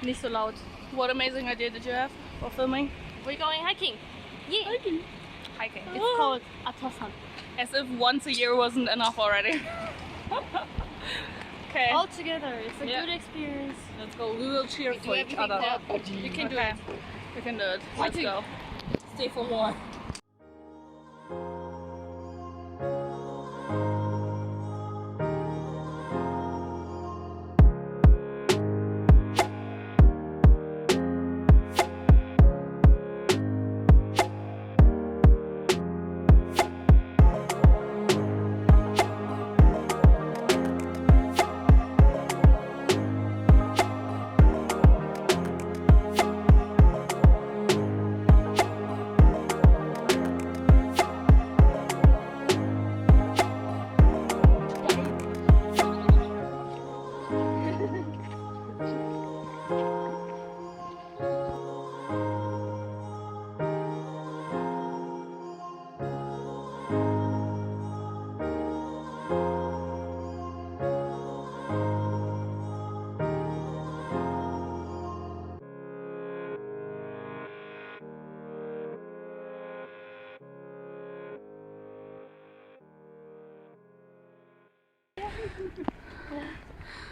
Nicht so laut. What amazing idea did you have for filming? We're going hiking. Yeah. Hiking. It's called Atasan. As if once a year wasn't enough already. Okay. All together. It's a Yeah. good experience. Let's go. We will cheer for each other. You can do Okay. it. We can do it. Let's go. Stay for more.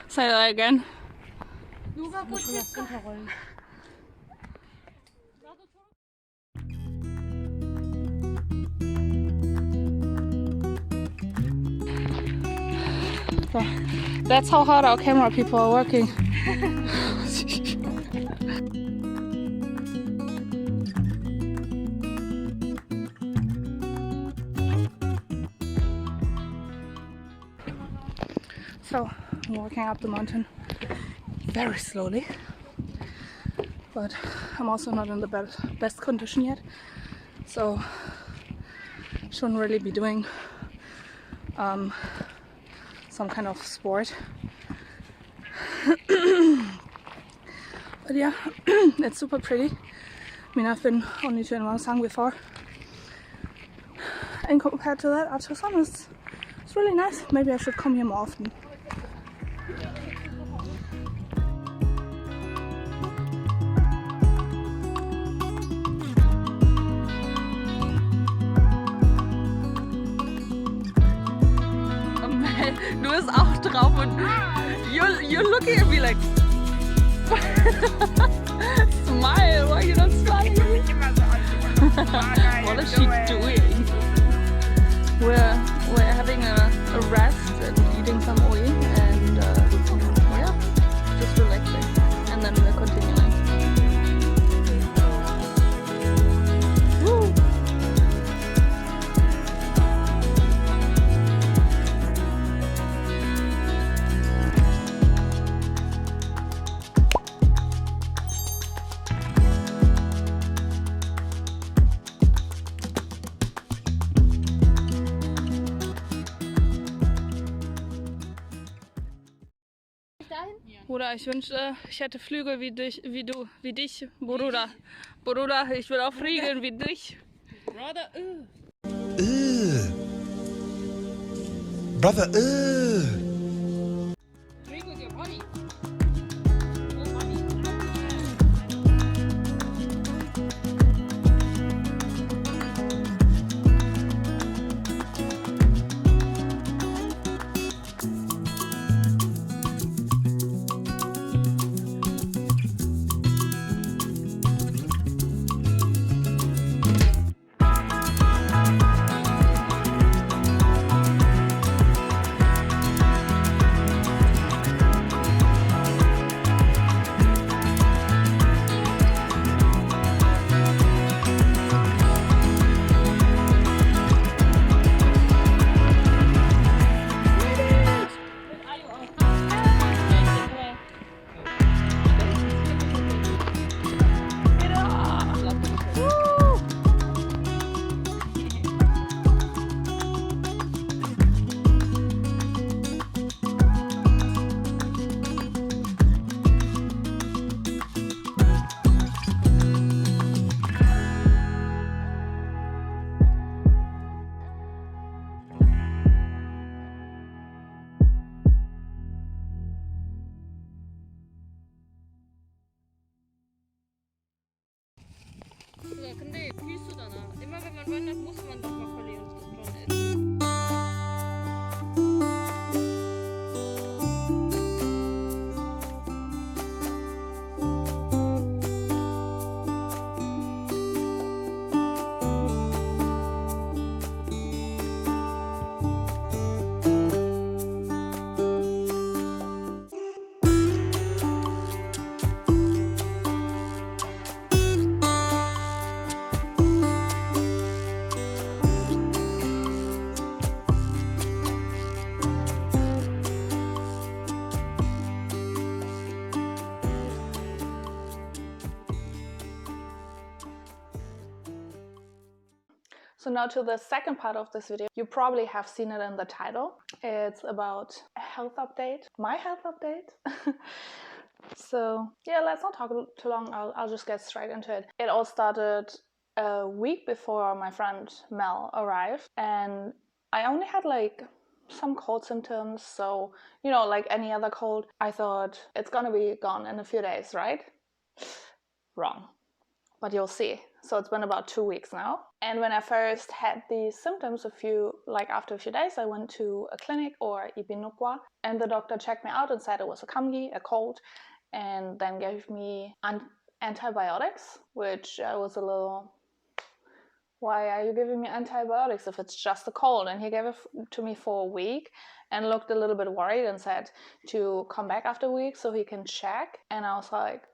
Say that again. That's how hard our camera people are working. So, I'm walking up the mountain very slowly, but I'm also not in the best condition yet, so shouldn't really be doing some kind of sport. But yeah, it's super pretty. I mean, I've been only to Inwangsang before, and compared to that, Archosan is it's really nice. Maybe I should come here more often. Du bist auch drauf und you're looking at me like smile, why are you not smiling? What is she doing? We're having a rest and eating some oi and yeah, just relaxing, and then we're continuing. Woo. Bruder, ich wünschte, ich hätte Flügel wie dich, Bruder. Bruder, ich will auch fliegen wie dich. Brother, Brother, drink with your body. 근데 필수잖아. Immer wenn man wandert, muss man doch mal Verlierungsdron essen. So now to the second part of this video. You probably have seen it in the title. It's about a health update, my health update. So yeah, let's not talk too long. I'll just get straight into it. It all started a week before my friend Mel arrived, and I only had like some cold symptoms. So, you know, like any other cold, I thought it's gonna be gone in a few days, right? Wrong. But you'll see. So it's been about 2 weeks now. And when I first had these symptoms after a few days, I went to a clinic or Ibinukwa, and the doctor checked me out and said it was a kamgi, a cold, and then gave me antibiotics, which I was a little, why are you giving me antibiotics if it's just a cold? And he gave it to me for a week and looked a little bit worried and said to come back after a week so he can check. And I was like,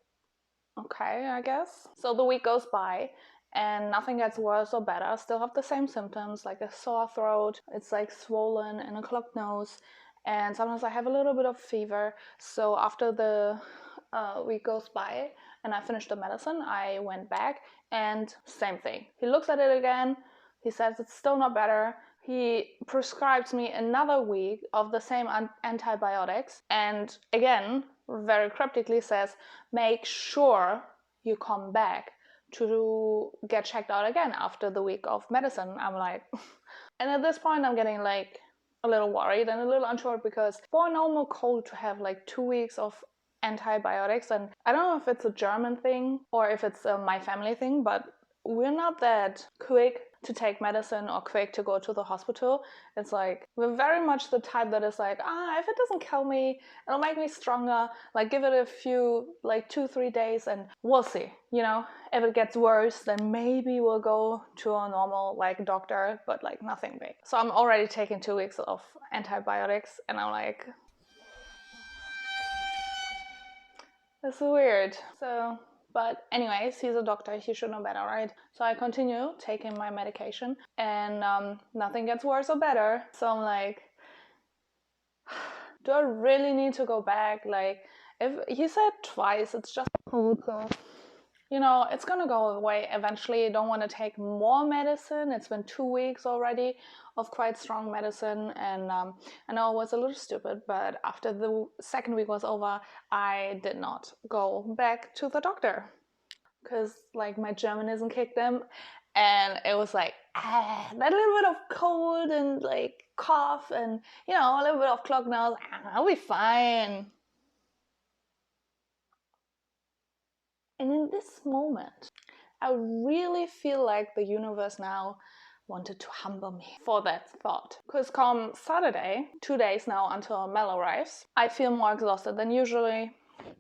okay, I guess. So the week goes by and nothing gets worse or better. Still have the same symptoms, like a sore throat. It's like swollen and a clogged nose. And sometimes I have a little bit of fever. So after the week goes by and I finished the medicine, I went back and same thing. He looks at it again. He says it's still not better. He prescribes me another week of the same antibiotics. And again, very cryptically says, make sure you come back to get checked out again after the week of medicine. I'm like, and at this point I'm getting like a little worried and a little unsure, because for a normal cold to have like 2 weeks of antibiotics, and I don't know if it's a German thing or if it's my family thing, but we're not that quick to take medicine or quick to go to the hospital. It's like we're very much the type that is like, if it doesn't kill me, it'll make me stronger, like give it a few, like 2-3 days and we'll see, you know. If it gets worse, then maybe we'll go to a normal like doctor, but like nothing big. So I'm already taking 2 weeks of antibiotics and I'm like, this is weird. So, but anyways, he's a doctor, he should know better, right? So I continue taking my medication and nothing gets worse or better. So I'm like, do I really need to go back? Like, if he said twice, it's just cold, so you know, it's gonna go away eventually. I don't want to take more medicine. It's been 2 weeks already of quite strong medicine, and I know it was a little stupid, but after the second week was over, I did not go back to the doctor because like my Germanism kicked in, and it was like that little bit of cold and like cough and, you know, a little bit of clogged nose. I'll be fine. And in this moment, I really feel like the universe now wanted to humble me for that thought. Because come Saturday, 2 days now until Mel arrives, I feel more exhausted than usually.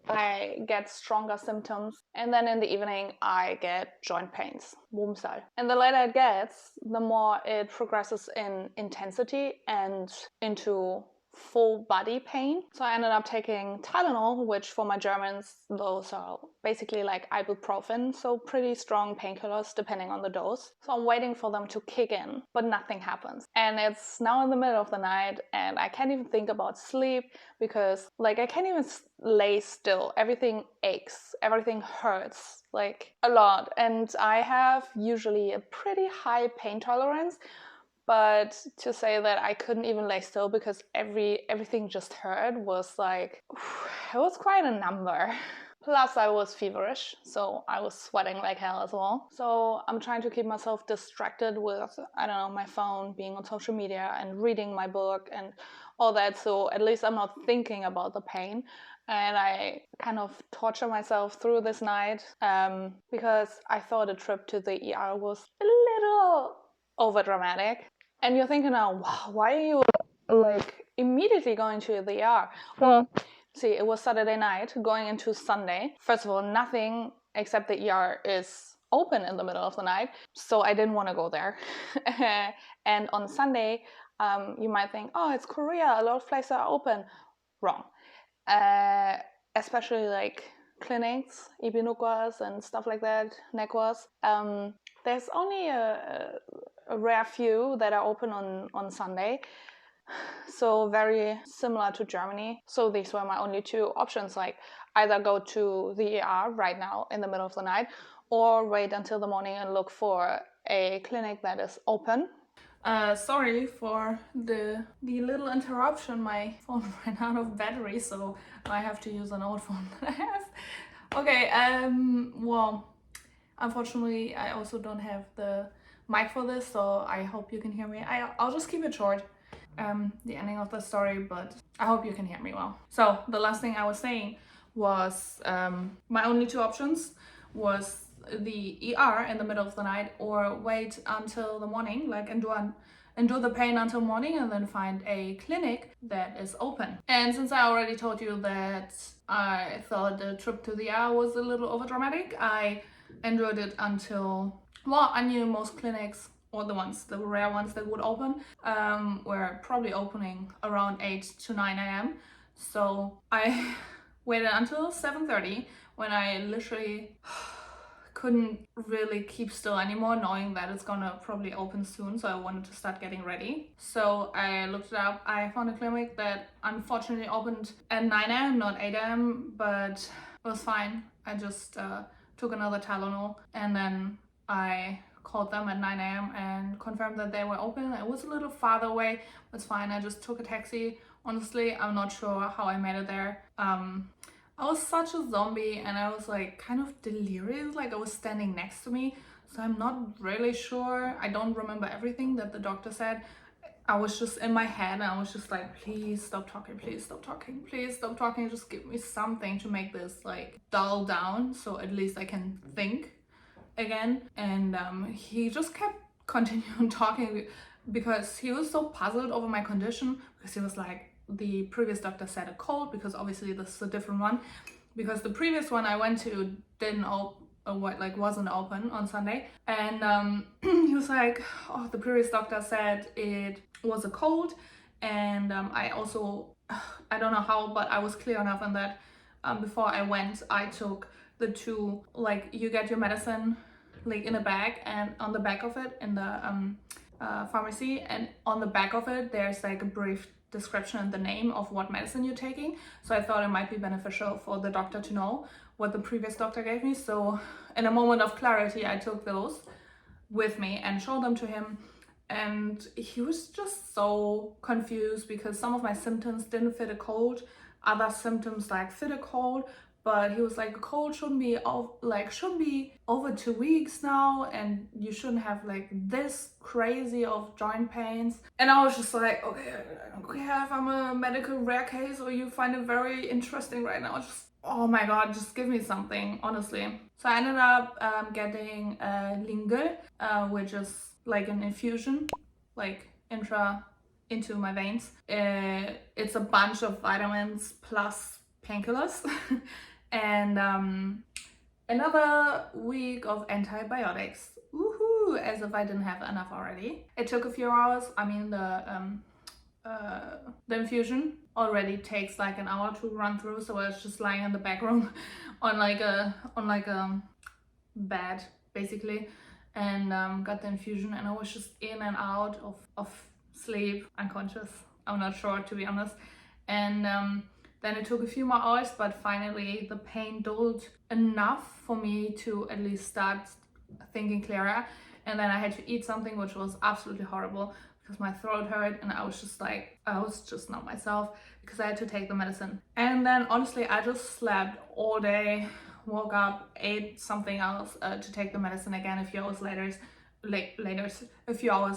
I get stronger symptoms, and then in the evening I get joint pains, Wurmsal. And the later it gets, the more it progresses in intensity and into full body pain. So I ended up taking Tylenol, which for my Germans, those are basically like ibuprofen, so pretty strong painkillers depending on the dose. So I'm waiting for them to kick in, but nothing happens. And it's now in the middle of the night and I can't even think about sleep because like I can't even lay still. Everything aches, everything hurts like a lot. And I have usually a pretty high pain tolerance, but to say that I couldn't even lay still because everything just hurt was like, it was quite a number. Plus, I was feverish, so I was sweating like hell as well. So I'm trying to keep myself distracted with, I don't know, my phone, being on social media, and reading my book and all that. So at least I'm not thinking about the pain. And I kind of torture myself through this night because I thought a trip to the ER was a little over dramatic. And you're thinking now, wow, why are you like immediately going to the ER? Well, see, it was Saturday night going into Sunday. First of all, nothing except the ER is open in the middle of the night, so I didn't want to go there. And on Sunday, you might think, oh, it's Korea, a lot of places are open. Wrong. Especially like clinics, ibinukas and stuff like that, nekwas. There's only a rare few that are open on Sunday. So very similar to Germany. So these were my only two options, like either go to the ER right now in the middle of the night or wait until the morning and look for a clinic that is open. Sorry for the little interruption. My phone ran out of battery, so I have to use an old phone that I have. Okay, well, unfortunately, I also don't have the mic for this, so I hope you can hear me. I'll just keep it short, the ending of the story, but I hope you can hear me well. So the last thing I was saying was my only two options was the ER in the middle of the night or wait until the morning, like endure the pain until morning and then find a clinic that is open. And since I already told you that I thought the trip to the ER was a little overdramatic, I endured it until, well, I knew most clinics, or the rare ones that would open, were probably opening around 8 to 9 a.m. So I waited until 7:30 when I literally couldn't really keep still anymore, knowing that it's gonna probably open soon, so I wanted to start getting ready. So I looked it up. I found a clinic that unfortunately opened at 9 a.m., not 8 a.m., but it was fine. I just took another Tylenol and then I called them at 9 a.m. and confirmed that they were open. It was a little farther away, it's fine. I just took a taxi. Honestly, I'm not sure how I made it there. I was such a zombie and I was like kind of delirious, like I was standing next to me. So I'm not really sure. I don't remember everything that the doctor said. I was just in my head and I was just like, please stop talking, please stop talking, please stop talking. Just give me something to make this like dull down so at least I can think again. And he just kept continuing talking because he was so puzzled over my condition, because he was like, the previous doctor said a cold, because obviously this is a different one, because the previous one I went to didn't wasn't open on Sunday. And he was like, oh, the previous doctor said it was a cold. And I also, I don't know how, but I was clear enough on that. Before I went, I took the two, like you get your medicine like in a bag, and on the back of it in the pharmacy, and on the back of it there's like a brief description and the name of what medicine you're taking. So I thought it might be beneficial for the doctor to know what the previous doctor gave me. So in a moment of clarity, I took those with me and showed them to him. And he was just so confused because some of my symptoms didn't fit a cold, other symptoms like fit a cold. But he was like, a cold shouldn't be over 2 weeks now, and you shouldn't have like this crazy of joint pains. And I was just like, okay, I don't care if I'm a medical rare case or you find it very interesting right now. Just, oh my god, just give me something, honestly. So I ended up getting Lingel, which is like an infusion, like into my veins. It's a bunch of vitamins plus painkillers. And another week of antibiotics. Woohoo! As if I didn't have enough already. It took a few hours. I mean, the infusion already takes like an hour to run through, so I was just lying in the back room on like a bed basically, and got the infusion, and I was just in and out of sleep, unconscious. I'm not sure, to be honest. And then it took a few more hours, but finally the pain dulled enough for me to at least start thinking clearer. And then I had to eat something, which was absolutely horrible because my throat hurt and I was just not myself because I had to take the medicine. And then honestly, I just slept all day, woke up, ate something else to take the medicine again a few hours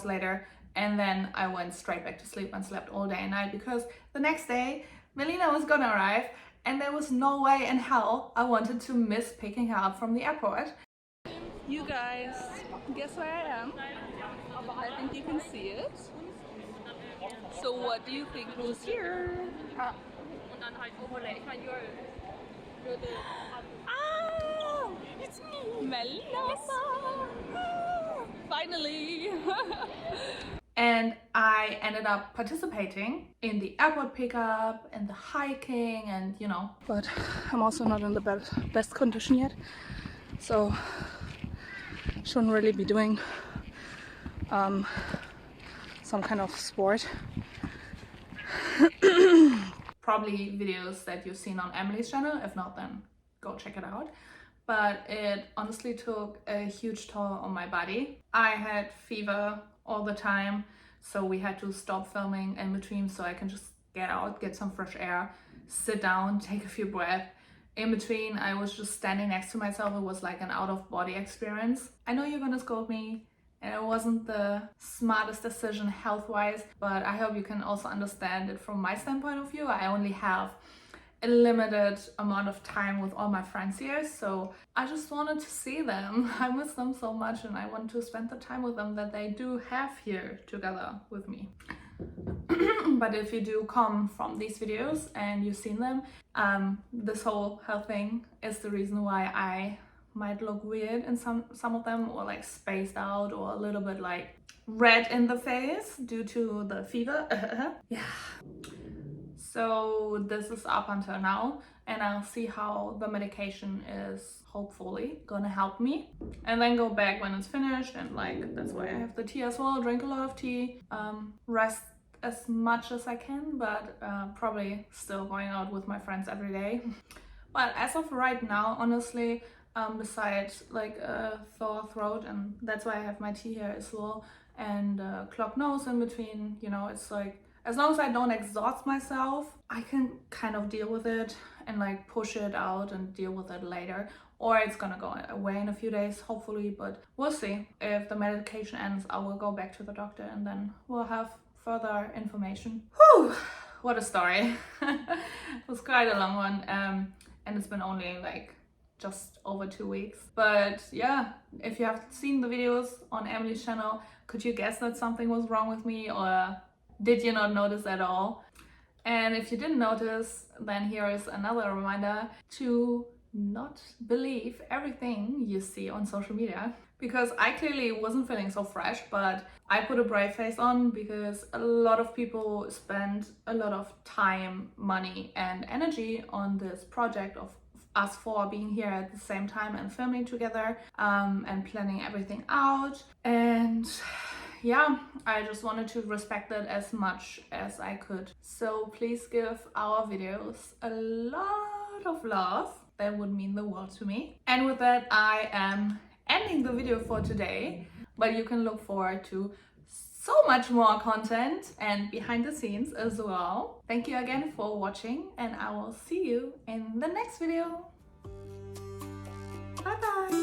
later, and then I went straight back to sleep and slept all day and night because the next day Melina was gonna arrive and there was no way in hell I wanted to miss picking her up from the airport. You guys, guess where I am? I think you can see it. So what do you think was here? Ah, it's me, Melina. Finally. And I ended up participating in the airport pickup and the hiking and you know. But I'm also not in the best condition yet, so shouldn't really be doing some kind of sport. Probably videos that you've seen on Emily's channel. If not, then go check it out. But it honestly took a huge toll on my body. I had fever all the time, so we had to stop filming in between so I can just get out, get some fresh air, sit down, take a few breaths. In between, I was just standing next to myself. It was like an out-of-body experience. I know you're gonna scold me, and it wasn't the smartest decision health-wise, but I hope you can also understand it from my standpoint of view. I only have a limited amount of time with all my friends here, so I just wanted to see them. I miss them so much and I want to spend the time with them that they do have here together with me. But if you do come from these videos and you've seen them, this whole health thing is the reason why I might look weird in some of them, or like spaced out, or a little bit like red in the face due to the fever. Yeah. So this is up until now, and I'll see how the medication is hopefully gonna help me, and then go back when it's finished. And like, that's why I have the tea as well. Drink a lot of tea, rest as much as I can, but probably still going out with my friends every day. But as of right now, honestly, besides like a sore throat, and that's why I have my tea here as well, and clogged nose in between, you know, it's like, as long as I don't exhaust myself, I can kind of deal with it and like push it out and deal with it later. Or it's gonna go away in a few days, hopefully, but we'll see. If the medication ends, I will go back to the doctor and then we'll have further information. Whew, what a story. It was quite a long one, and it's been only like just over 2 weeks. But yeah, if you have seen the videos on Emily's channel, could you guess that something was wrong with me, or did you not notice at all? And if you didn't notice, then here is another reminder to not believe everything you see on social media, because I clearly wasn't feeling so fresh, but I put a brave face on because a lot of people spend a lot of time, money and energy on this project of us four being here at the same time and filming together, and planning everything out. And yeah, I just wanted to respect it as much as I could. So please give our videos a lot of love. That would mean the world to me. And with that, I am ending the video for today, but you can look forward to so much more content and behind the scenes as well. Thank you again for watching, and I will see you in the next video. Bye bye.